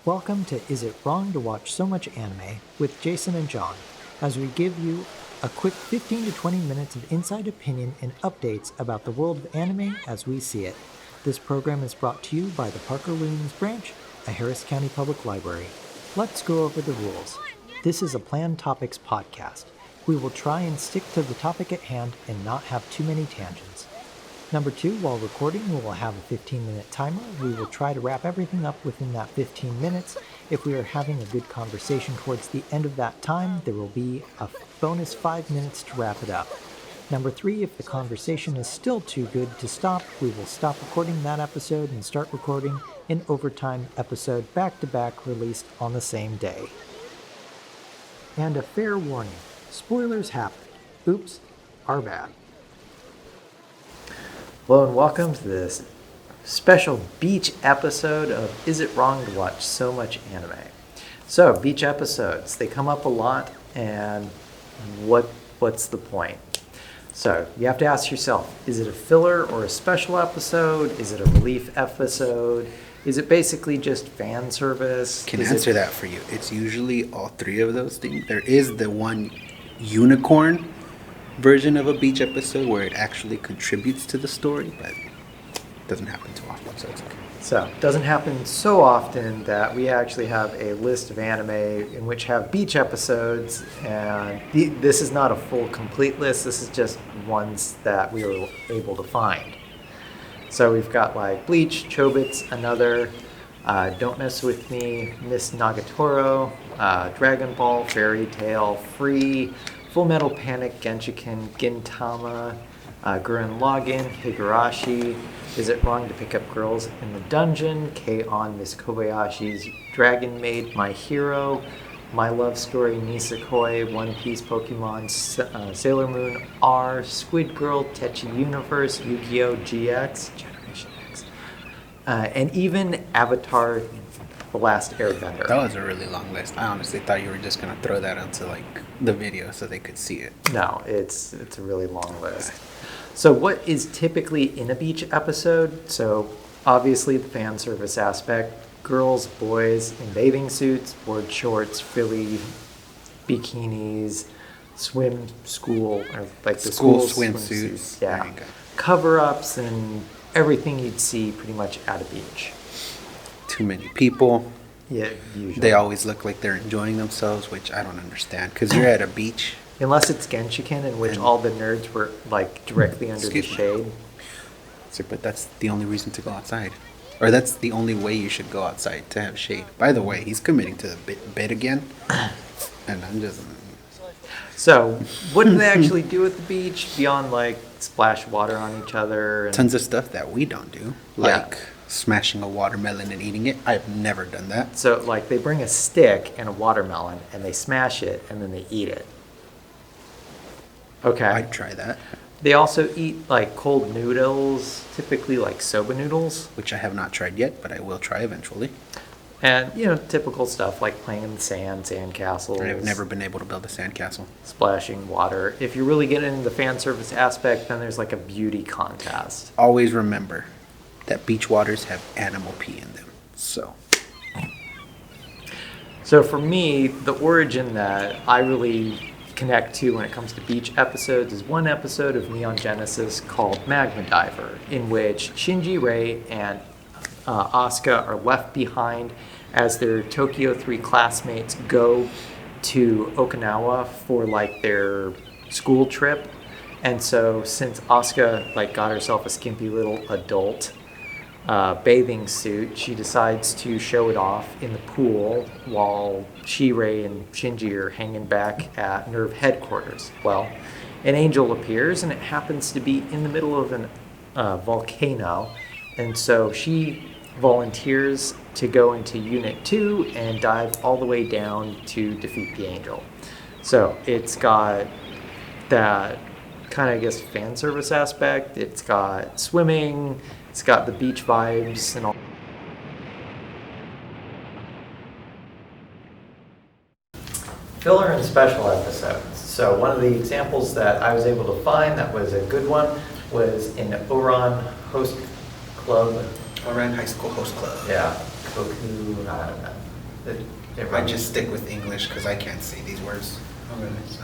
Welcome to Is It Wrong to Watch So Much Anime with Jason and John, as we give you a quick 15 to 20 minutes of inside opinion and updates about the world of anime as we see it. This program is brought to you by the Parker Williams Branch, a Harris County Public Library. Let's go over the rules. This is a planned topics podcast. We will try and stick to the topic at hand and not have too many tangents. Number 2, while recording, we will have a 15-minute timer. We will try to wrap everything up within that 15 minutes. If we are having a good conversation towards the end of that time, there will be a bonus 5 minutes to wrap it up. Number 3, if the conversation is still too good to stop, we will stop recording that episode and start recording an overtime episode back-to-back released on the same day. And a fair warning, spoilers happen. Oops, our bad. Hello and welcome to this special beach episode of Is It Wrong to Watch So Much Anime? So, beach episodes, they come up a lot, and what's the point? So, you have to ask yourself, is it a filler or a special episode? Is it a relief episode? Is it basically just fan service? Can answer that for you. It's usually all three of those things. There is the one unicorn version of a beach episode where it actually contributes to the story, but it doesn't happen too often, so it's okay. So, it doesn't happen so often that we actually have a list of anime in which have beach episodes, and this is not a full complete list, this is just ones that we were able to find. So we've got like Bleach, Chobits, Another, Don't Mess With Me, Miss Nagatoro, Dragon Ball, Fairy Tail, Free, Full Metal Panic, Genshiken, Gintama, Gurren Lagann, Higurashi, Is It Wrong to Pick Up Girls in the Dungeon, K-On! Miss Kobayashi's Dragon Maid, My Hero, My Love Story, Nisekoi, One Piece, Pokemon, Sailor Moon, R, Squid Girl, Techi Universe, Yu-Gi-Oh! GX, Generation X, and even Avatar The Last Airbender. That was a really long list. I honestly thought you were just going to throw that onto like the video so they could see it. No, it's a really long list. So what is typically in a beach episode? So obviously the fan service aspect, girls, boys in bathing suits, board shorts, frilly bikinis, swim school, or like the school swimsuits. Yeah, cover-ups and everything you'd see pretty much at a beach. Too many people. Yeah, usually. They always look like they're enjoying themselves, which I don't understand, because you're at a beach. Unless it's Genshiken, in which all the nerds were like directly under the shade. But that's the only reason to go outside. Or that's the only way you should go outside, to have shade. By the way, he's committing to the bit again. And I'm just... So, what do they actually do at the beach beyond like splash water on each other? And... Tons of stuff that we don't do. Like smashing a watermelon and eating it. I've never done that. So, like, they bring a stick and a watermelon and they smash it and then they eat it. Okay. I'd try that. They also eat like cold noodles, typically like soba noodles. Which I have not tried yet, but I will try eventually. And, you know, typical stuff like playing in the sand castles. I've never been able to build a sandcastle. Splashing water. If you really get into the fan service aspect, then there's like a beauty contest. Always remember that beach waters have animal pee in them. So for me, the origin that I really connect to when it comes to beach episodes is one episode of Neon Genesis called Magma Diver, in which Shinji, Rei, and Asuka are left behind as their Tokyo 3 classmates go to Okinawa for like their school trip. And so since Asuka like got herself a skimpy little adult bathing suit, she decides to show it off in the pool while Rei, and Shinji are hanging back at NERV headquarters. Well, an angel appears, and it happens to be in the middle of a volcano, and so she volunteers to go into Unit 2 and dive all the way down to defeat the angel. So it's got that kind of, I guess, fan service aspect. It's got swimming. It's got the beach vibes and all. Filler and special episodes. So one of the examples that I was able to find that was a good one was in Ouran Host Club. Ouran High School Host Club. Yeah, Koku, I don't know. I just stick with English because I can't say these words. Okay, so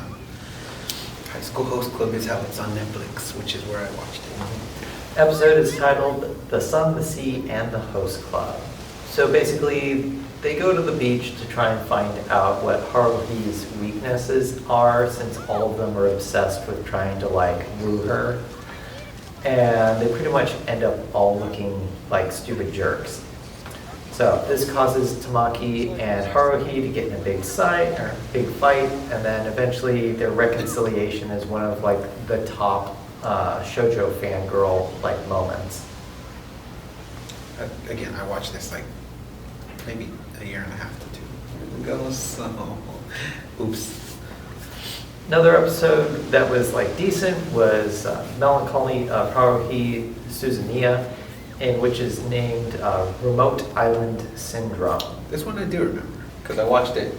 High School Host Club is how it's on Netflix, which is where I watched it. Episode is titled The Sun, the Sea, and the Host Club. So basically, they go to the beach to try and find out what Haruhi's weaknesses are, since all of them are obsessed with trying to like woo her. And they pretty much end up all looking like stupid jerks. So this causes Tamaki and Haruhi to get in a big fight, and then eventually their reconciliation is one of like the top shoujo fangirl like moments. Again, I watched this like maybe a year and a half to 2 years ago, so oops. Another episode that was like decent was Melancholy of Haruhi Suzumiya, in which is named Remote Island Syndrome. This one I do remember because I watched it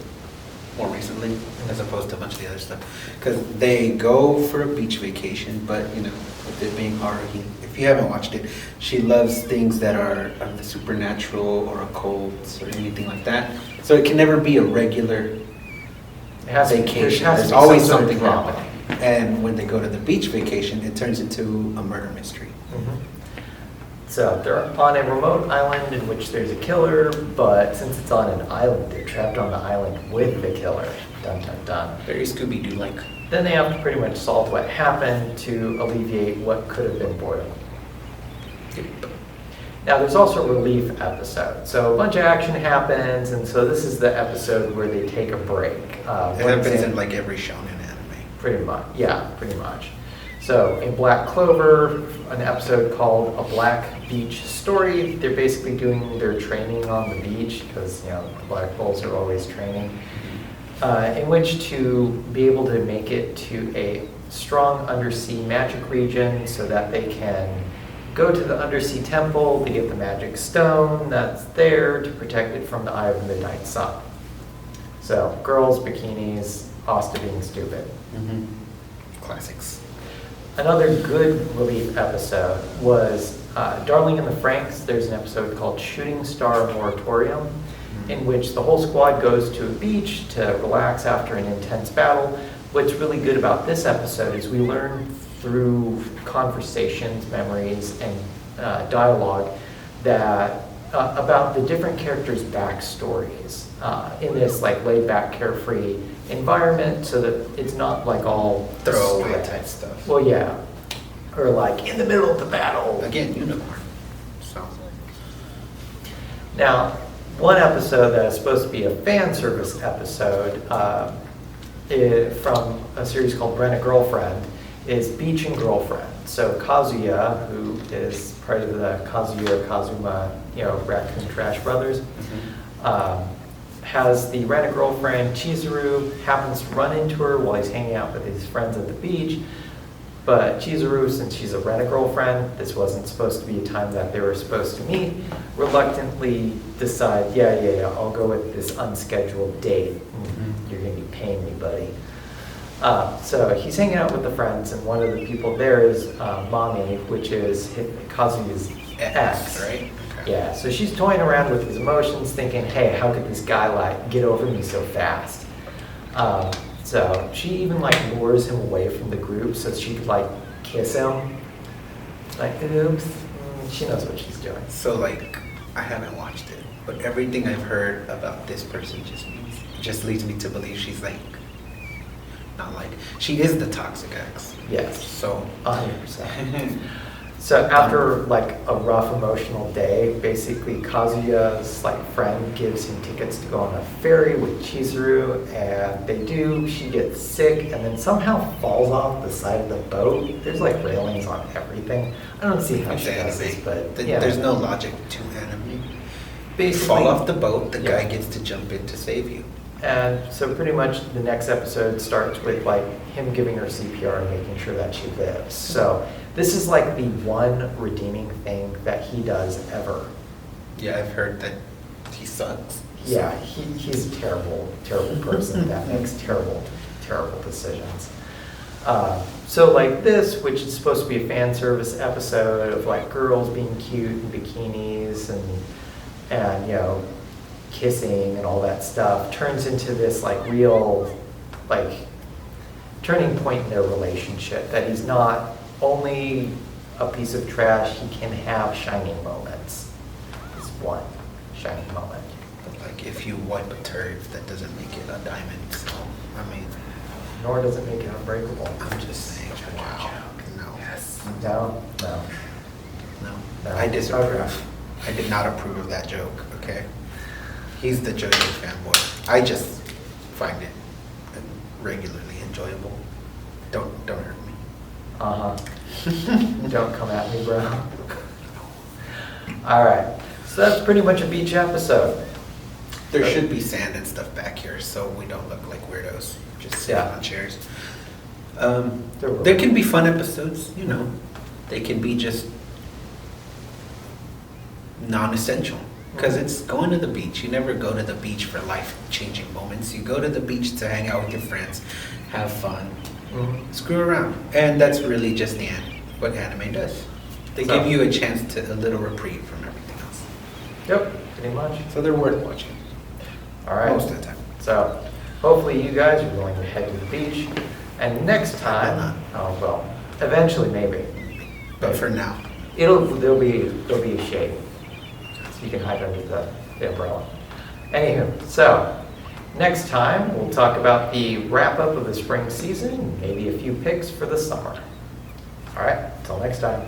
more recently as opposed to a bunch of the other stuff. Because they go for a beach vacation, but you know, with it being Haruhi, if you haven't watched it, she loves things that are of the supernatural or occult or anything like that. So it can never be a regular vacation. There's always something happening. And when they go to the beach vacation, it turns into a murder mystery. Mm-hmm. So they're on a remote island in which there's a killer, but since it's on an island, they're trapped on the island with the killer. Dun dun dun. Very Scooby-Doo-like. Then they have to pretty much solve what happened to alleviate what could have been boredom. Now there's also a relief episode. So a bunch of action happens, and so this is the episode where they take a break. It happens in like every shonen anime. Pretty much, yeah, pretty much. So in Black Clover, an episode called A Black Beach Story, they're basically doing their training on the beach because, you know, the Black Bulls are always training, in which to be able to make it to a strong undersea magic region so that they can go to the undersea temple to get the magic stone that's there to protect it from the eye of the midnight sun. So girls, bikinis, Asta being stupid. Mm-hmm. Classics. Another good relief episode was Darling in the Franxx. There's an episode called Shooting Star Moratorium, in which the whole squad goes to a beach to relax after an intense battle. What's really good about this episode is we learn through conversations, memories, and dialogue that about the different characters' backstories in this like laid-back, carefree environment, so that it's not like all throwaway type stuff. Well, yeah, or like in the middle of the battle. Again, unicorn. So now, one episode that is supposed to be a fan service episode from a series called Rent a Girlfriend is Beach and Girlfriend. So Kazuya, who is part of the Kazuya Kazuma, you know, Raccoon Trash Brothers, has the Rent-A-Girlfriend Chizuru, happens to run into her while he's hanging out with his friends at the beach. But Chizuru, since she's a Rent-A-Girlfriend, this wasn't supposed to be a time that they were supposed to meet, reluctantly decide, yeah, I'll go with this unscheduled date. You're going to be paying me, buddy. So he's hanging out with the friends, and one of the people there is Mami, which is Kazuya's ex. Right? Okay. Yeah, so she's toying around with his emotions, thinking, hey, how could this guy like get over me so fast? So she even like lures him away from the group so she could like kiss him. Like, oops, she knows what she's doing. So like, I haven't watched it, but everything I've heard about this person just leads me to believe she's like, not like, she is the toxic ex. Yes. So 100%. So after like a rough emotional day, basically Kazuya's like friend gives him tickets to go on a ferry with Chizuru, and they do. She gets sick and then somehow falls off the side of the boat. There's like railings on everything. I don't see how she does this, but yeah. There's no logic to anime. Basically, fall off the boat, the guy gets to jump in to save you. And so pretty much the next episode starts with like him giving her CPR and making sure that she lives. So this is like the one redeeming thing that he does ever. Yeah, I've heard that he sucks. Yeah, he's a terrible, terrible person that makes terrible, terrible decisions. So like this, which is supposed to be a fan service episode of like girls being cute in bikinis and you know, kissing and all that stuff turns into this like real, like, turning point in their relationship, that he's not only a piece of trash, he can have shining moments. It's one shining moment. But like if you wipe a turd, that doesn't make it a diamond. So I mean, Nor does it make it unbreakable. I'm just saying. Wow. No. Yes. No? No. No. No. I disapprove. Okay. I did not approve of that joke. Okay. He's the JoJo fanboy. I just find it regularly enjoyable. Don't hurt me. Uh-huh. Don't come at me, bro. All right. So that's pretty much a beach episode. There should be sand and stuff back here, so we don't look like weirdos just sitting Yeah. on chairs. There will. There can be fun episodes, you know. They can be just non-essential. Because it's going to the beach. You never go to the beach for life-changing moments. You go to the beach to hang out with your friends, have fun, Mhm. screw around. And that's really just what anime does. They So- give you a chance to a little reprieve from everything else. Yep, pretty much. So they're worth watching All right. most of the time. So hopefully you guys are going to head to the beach. And next time, oh, well, eventually maybe. But for now, There'll be a shade. So you can hide under the umbrella. Anywho, so next time we'll talk about the wrap up of the spring season, maybe a few picks for the summer. All right, until next time.